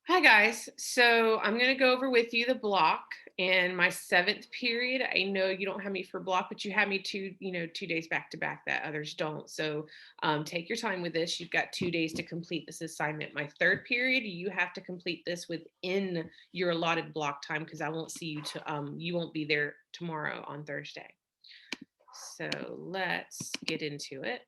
Hi guys. So I'm going to go over with you the block and my 7th period. I know you don't have me for block, but you have me 2 days back to back that others don't. So take your time with this. You've got 2 days to complete this assignment. My 3rd period, you have to complete this within your allotted block time because I won't see you you won't be there tomorrow on Thursday. So let's get into it.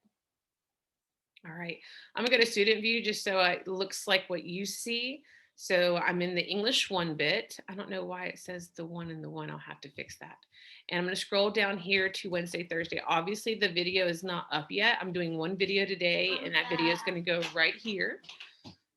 All right, I'm gonna go to student view just so it looks like what you see. So I'm in the English 1 bit. I don't know why it says the 1 and the 1. I'll have to fix that. And I'm gonna scroll down here to Wednesday, Thursday. Obviously the video is not up yet. I'm doing 1 video today and that video is gonna go right here.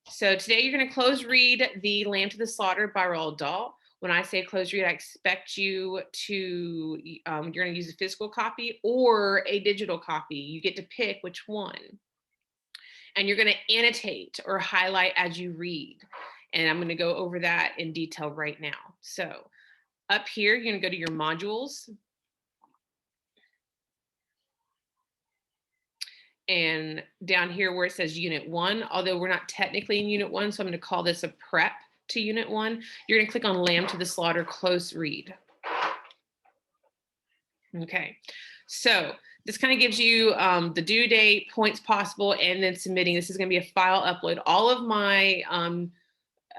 So today you're gonna close read The Lamb to the Slaughter by Roald Dahl. When I say close read, I expect you to, you're gonna use a physical copy or a digital copy. You get to pick which one. And you're going to annotate or highlight as you read. And I'm going to go over that in detail right now. So up here, you're going to go to your modules. And down here where it says Unit 1, although we're not technically in Unit 1, so I'm going to call this a prep to Unit 1, you're going to click on Lamb to the Slaughter, close read. Okay, so this kind of gives you the due date, points possible, and then submitting. This is going to be a file upload. All of my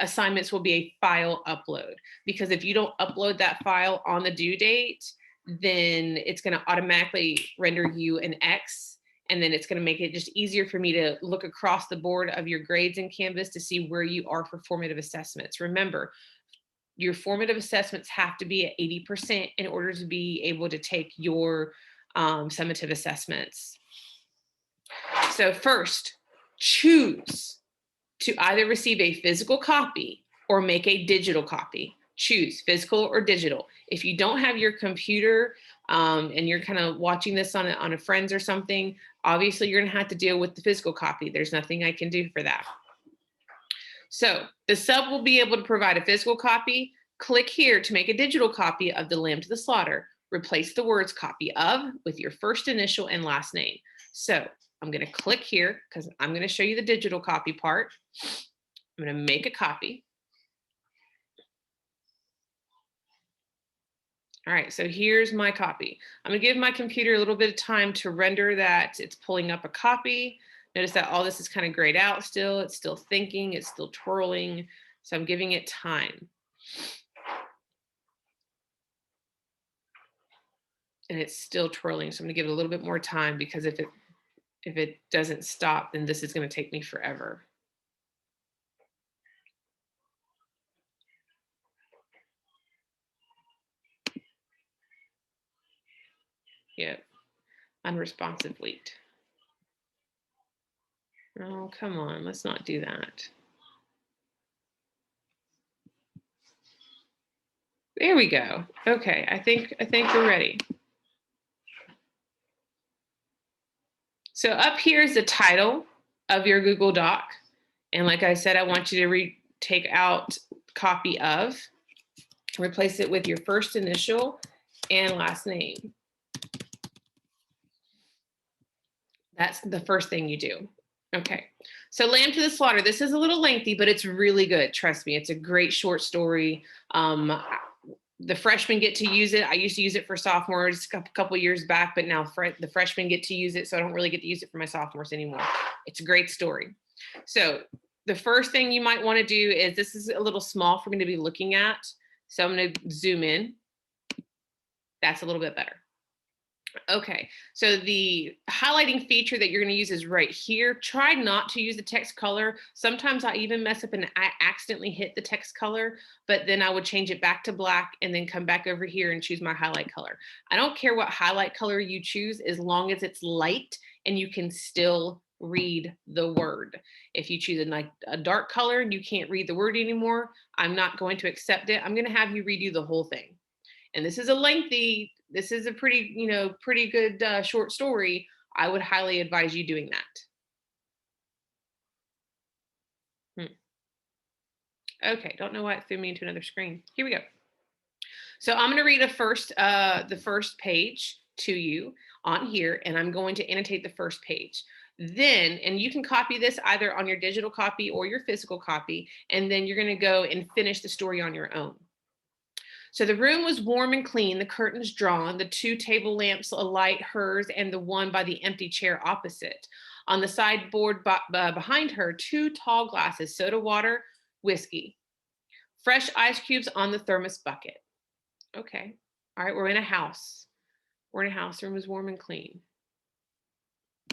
assignments will be a file upload because if you don't upload that file on the due date, then it's going to automatically render you an X, and then it's going to make it just easier for me to look across the board of your grades in Canvas to see where you are for formative assessments. Remember, your formative assessments have to be at 80% in order to be able to take your summative assessments. So first, choose to either receive a physical copy or make a digital copy. Choose physical or digital. If you don't have your computer and you're kind of watching this on a friend's or something, obviously you're gonna have to deal with the physical copy. There's nothing I can do for that. So the sub will be able to provide a physical copy. Click here to make a digital copy of The Lamb to the Slaughter. Replace the words copy of with your first initial and last name. So I'm going to click here because I'm going to show you the digital copy part. I'm going to make a copy. All right, so here's my copy. I'm going to give my computer a little bit of time to render that. It's pulling up a copy. Notice that all this is kind of grayed out still. It's still thinking, it's still twirling. So I'm giving it time. And it's still twirling. So I'm gonna give it a little bit more time because if it doesn't stop, then this is gonna take me forever. Yep, unresponsive wait. Oh, come on, let's not do that. There we go. Okay, I think we're ready. So up here is the title of your Google Doc. And like I said, I want you to take out copy of, replace it with your first initial and last name. That's the first thing you do. Okay, so Lamb to the Slaughter. This is a little lengthy, but it's really good. Trust me, it's a great short story. The freshmen get to use it. I used to use it for sophomores a couple years back, but now the freshmen get to use it, so I don't really get to use it for my sophomores anymore. It's a great story. So the first thing you might want to do is, this is a little small for me to be looking at, so I'm going to zoom in. That's a little bit better. Okay, so the highlighting feature that you're going to use is right here. Try not to use the text color. Sometimes I even mess up and I accidentally hit the text color, but then I would change it back to black and then come back over here and choose my highlight color. I don't care what highlight color you choose as long as it's light and you can still read the word. If you choose a dark color and you can't read the word anymore, I'm not going to accept it. I'm going to have you redo the whole thing. And this is a pretty good short story. I would highly advise you doing that. Okay, don't know why it threw me into another screen. Here we go. So I'm going to read the first page to you on here, and I'm going to annotate the first page. Then, and you can copy this either on your digital copy or your physical copy, and then you're going to go and finish the story on your own. So the room was warm and clean, the curtains drawn, the 2 table lamps alight, hers and the one by the empty chair opposite. On the sideboard behind her, 2 tall glasses, soda water, whiskey, fresh ice cubes on the thermos bucket. Okay. All right, we're in a house. We're in a house. The room is warm and clean.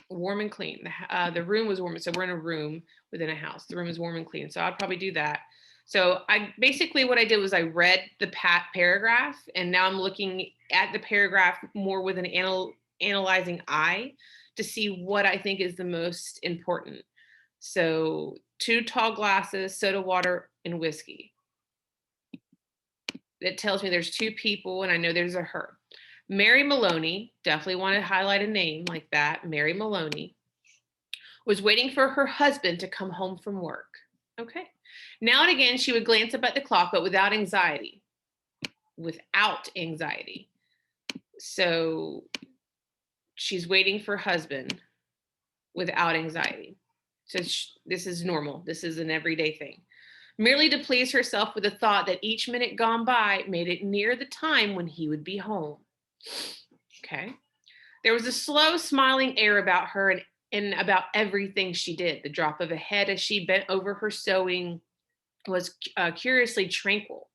Warm and clean. The room was warm. So we're in a room within a house. The room is warm and clean. So I'd probably do that. So I basically what I did was I read the paragraph, and now I'm looking at the paragraph more with an analyzing eye to see what I think is the most important. So 2 tall glasses, soda water, and whiskey. It tells me there's 2 people, and I know there's a her. Mary Maloney, definitely want to highlight a name like that. Mary Maloney was waiting for her husband to come home from work. Okay. Now and again, she would glance up at the clock, but without anxiety. Without anxiety. So she's waiting for husband without anxiety. So this is normal. This is an everyday thing. Merely to please herself with the thought that each minute gone by made it near the time when he would be home. Okay. There was a slow, smiling air about her and about everything she did. The drop of a head as she bent over her sewing was curiously tranquil.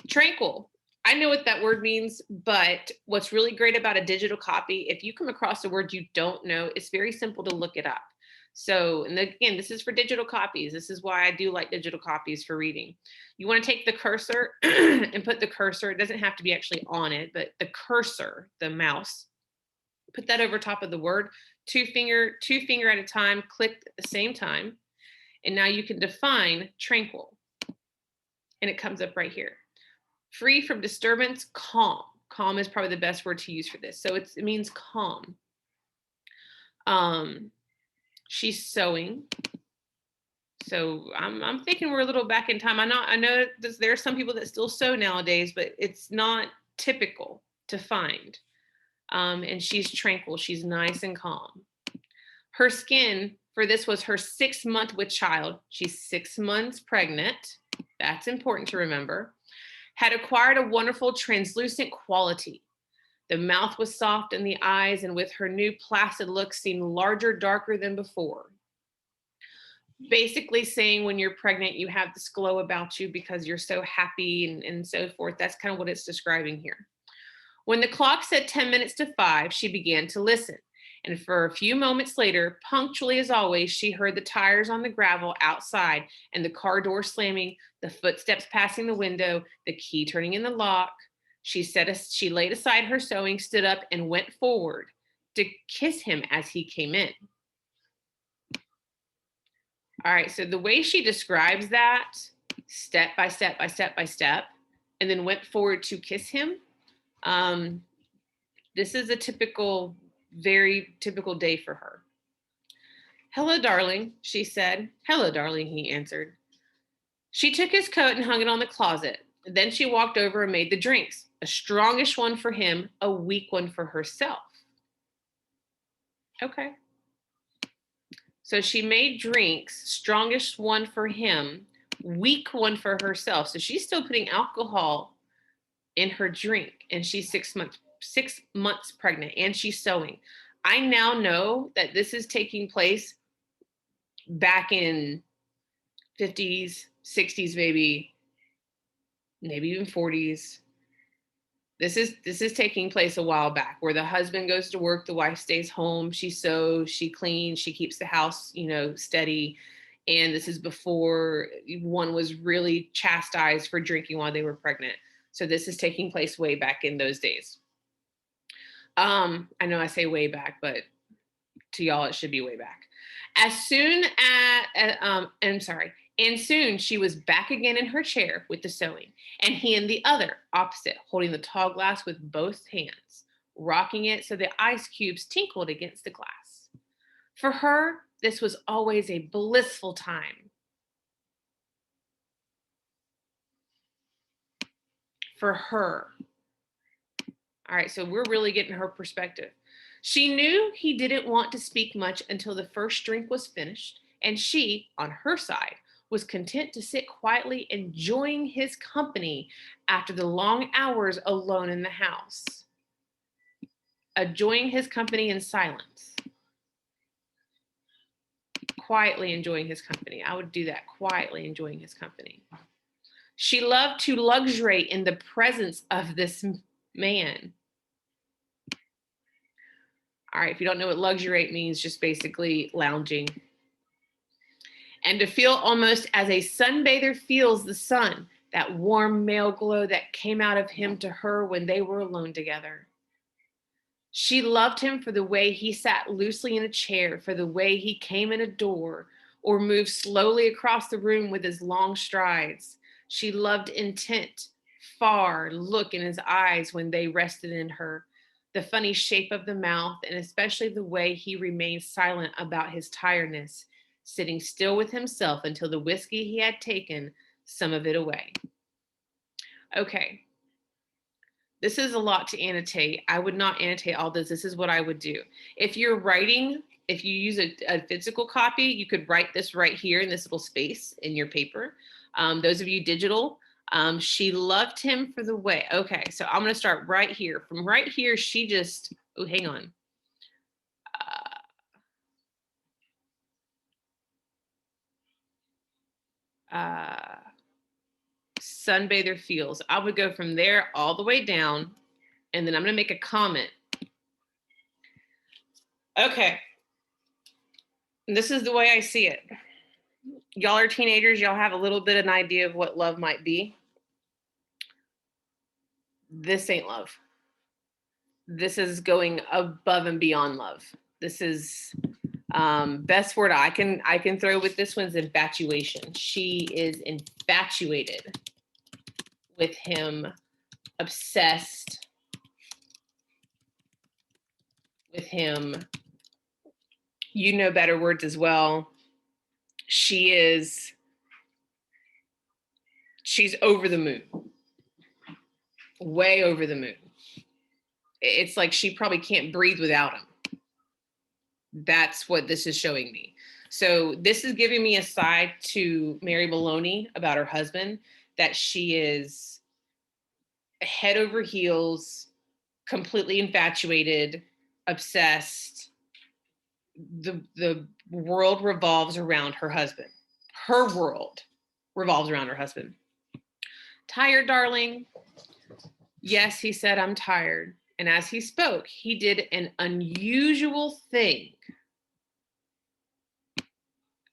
Tranquil. I know what that word means, but what's really great about a digital copy, if you come across a word you don't know, it's very simple to look it up. So, and again, this is for digital copies. This is why I do like digital copies for reading. You want to take the cursor and put the cursor, it doesn't have to be actually on it, but the cursor, the mouse, put that over top of the word, two finger at a time, click at the same time. And now you can define tranquil. And it comes up right here. Free from disturbance, calm. Calm is probably the best word to use for this. So it means calm. She's sewing. So I'm thinking we're a little back in time. I know there are some people that still sew nowadays, but it's not typical to find. And she's tranquil. She's nice and calm. Her skin for this was her 6th month with child. She's 6 months pregnant. That's important to remember. Had acquired a wonderful translucent quality. The mouth was soft and the eyes, and with her new placid look, seemed larger, darker than before. Basically saying when you're pregnant, you have this glow about you because you're so happy and so forth. That's kind of what it's describing here. When the clock said 10 minutes to 5, she began to listen. And for a few moments later, punctually as always, she heard the tires on the gravel outside and the car door slamming, the footsteps passing the window, the key turning in the lock. She laid aside her sewing, stood up, and went forward to kiss him as he came in. All right, so the way she describes that, step by step by step by step, and then went forward to kiss him, this is a typical, very typical day for her. Hello, darling, she said. Hello, darling, he answered. She took his coat and hung it on the closet. Then she walked over and made the drinks, a strongish one for him, a weak one for herself. Okay. So she made drinks, strongest one for him, weak one for herself. So she's still putting alcohol in her drink, and she's 6 months pregnant, and she's sewing. I now know that this is taking place back in 50s, 60s, maybe even 40s. This is taking place a while back, where the husband goes to work, the wife stays home, she sews, she cleans, she keeps the house, steady. And this is before one was really chastised for drinking while they were pregnant. So this is taking place way back in those days. I know I say way back, but to y'all it should be way back. And soon she was back again in her chair with the sewing, and he in the other, opposite, holding the tall glass with both hands, rocking it so the ice cubes tinkled against the glass. For her, this was always a blissful time. For her. All right, so we're really getting her perspective. She knew he didn't want to speak much until the first drink was finished, and she, on her side, was content to sit quietly enjoying his company after the long hours alone in the house. Enjoying his company in silence. Quietly enjoying his company. I would do that, quietly enjoying his company. She loved to luxuriate in the presence of this man. All right, if you don't know what luxuriate means, just basically lounging. And to feel almost as a sunbather feels the sun, that warm male glow that came out of him to her when they were alone together. She loved him for the way he sat loosely in a chair, for the way he came in a door or moved slowly across the room with his long strides. She loved intent, far look in his eyes when they rested in her, the funny shape of the mouth, and especially the way he remained silent about his tiredness, sitting still with himself until the whiskey he had taken some of it away. Okay. This is a lot to annotate. I would not annotate all this. This is what I would do. If you're writing, if you use a physical copy, you could write this right here in this little space in your paper. Those of you digital, she loved him for the way. Okay, so I'm going to start right here. From right here, she just, oh, hang on. Sunbather feels. I would go from there all the way down, and then I'm going to make a comment. Okay. And this is the way I see it. Y'all are teenagers. Y'all have a little bit of an idea of what love might be. This ain't love. This is going above and beyond love. This is best word I can throw with this one's infatuation. She is infatuated with him, obsessed with him. You know better words as well. She's over the moon. Way over the moon. It's like she probably can't breathe without him. That's what this is showing me. So this is giving me a side to Mary Maloney about her husband, that she is head over heels, completely infatuated, obsessed. The world revolves around her husband. Her world revolves around her husband. Tired, darling? Yes, he said, I'm tired. And as he spoke, he did an unusual thing.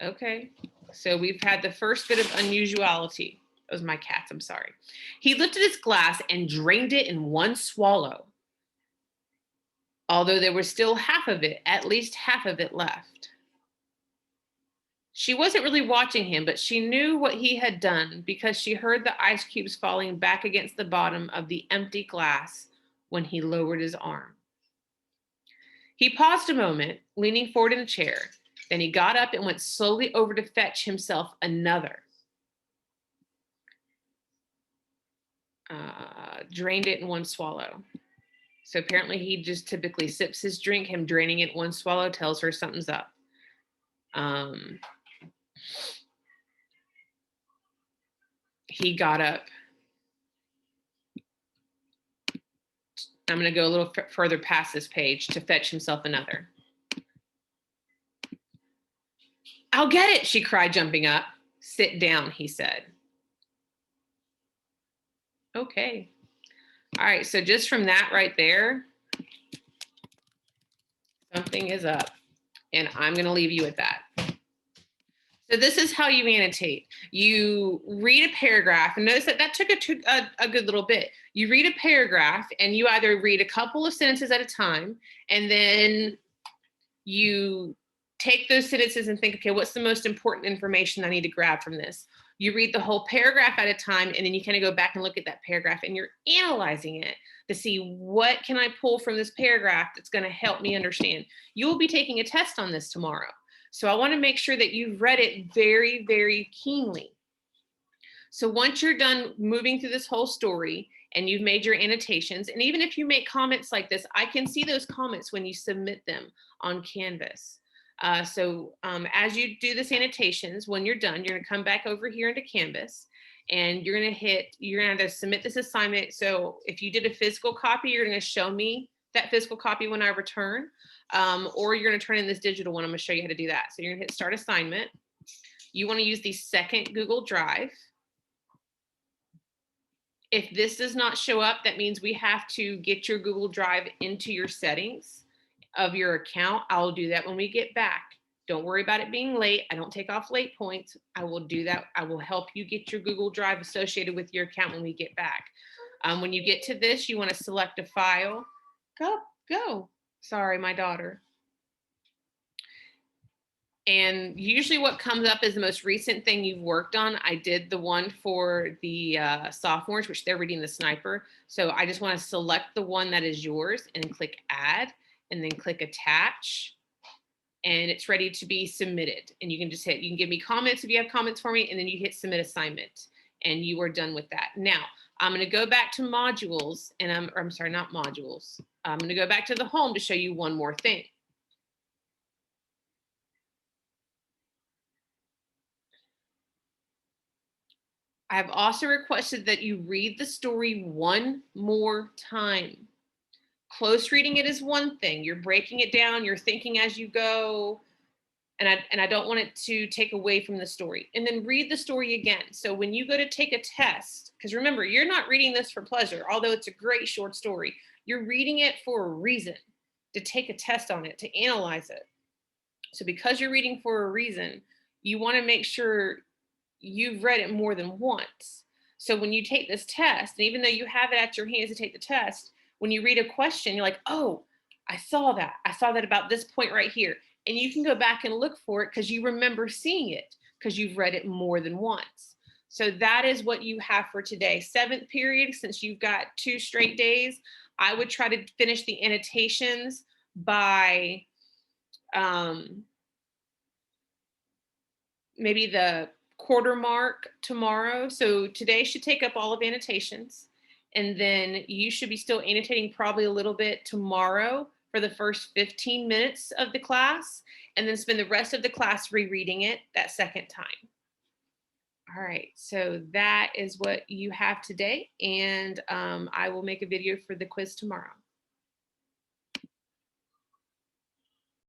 Okay, so we've had the first bit of unusuality. Those are my cats, I'm sorry. He lifted his glass and drained it in one swallow. Although there was still half of it, at least half of it left. She wasn't really watching him, but she knew what he had done because she heard the ice cubes falling back against the bottom of the empty glass when he lowered his arm. He paused a moment, leaning forward in a chair. Then he got up and went slowly over to fetch himself another. Drained it in one swallow. So apparently he just typically sips his drink. Him draining it in one swallow tells her something's up. He got up. I'm going to go a little further past this page to fetch himself another. I'll get it, she cried, jumping up. Sit down, he said. Okay. All right, so just from that right there, something is up. And I'm going to leave you with that. So this is how you annotate. You read a paragraph, and notice that took a good little bit. You read a paragraph, and you either read a couple of sentences at a time, and then you take those sentences and think, okay, what's the most important information I need to grab from this? You read the whole paragraph at a time, and then you kind of go back and look at that paragraph, and you're analyzing it to see what can I pull from this paragraph that's going to help me understand. You will be taking a test on this tomorrow. So I want to make sure that you've read it very, very keenly. So once you're done moving through this whole story and you've made your annotations. And even if you make comments like this, I can see those comments when you submit them on Canvas. As you do this annotations, when you're done, you're gonna come back over here into Canvas and you're gonna have to submit this assignment. So if you did a physical copy, you're gonna show me that physical copy when I return, or you're gonna turn in this digital one. I'm gonna show you how to do that. So you're gonna hit start assignment. You wanna use the second Google Drive. If this does not show up, that means we have to get your Google Drive into your settings of your account. I'll do that when we get back. Don't worry about it being late. I don't take off late points. I will do that. I will help you get your Google Drive associated with your account when we get back. When you get to this, you want to select a file. Go. Sorry, my daughter. And usually what comes up is the most recent thing you've worked on. I did the one for the sophomores, which they're reading The Sniper. So I just want to select the one that is yours and click add, and then click attach. And it's ready to be submitted. And you can just you can give me comments if you have comments for me, and then you hit submit assignment and you are done with that. Now, I'm going to go back to modules, and I'm sorry, not modules. I'm going to go back to the home to show you one more thing. I have also requested that you read the story one more time. Close reading it is one thing. You're breaking it down, you're thinking as you go, and I don't want it to take away from the story. And then read the story again. So when you go to take a test, because remember, you're not reading this for pleasure, although it's a great short story. You're reading it for a reason, to take a test on it, to analyze it. So because you're reading for a reason, you want to make sure you've read it more than once. So when you take this test, and even though you have it at your hands to take the test, when you read a question, you're like, oh, I saw that. I saw that about this point right here. And you can go back and look for it because you remember seeing it because you've read it more than once. So that is what you have for today. 7th period, since you've got 2 straight days, I would try to finish the annotations by maybe the quarter mark tomorrow. So today should take up all of annotations. And then you should be still annotating probably a little bit tomorrow for the first 15 minutes of the class, and then spend the rest of the class rereading it that second time. All right, so that is what you have today. And I will make a video for the quiz tomorrow.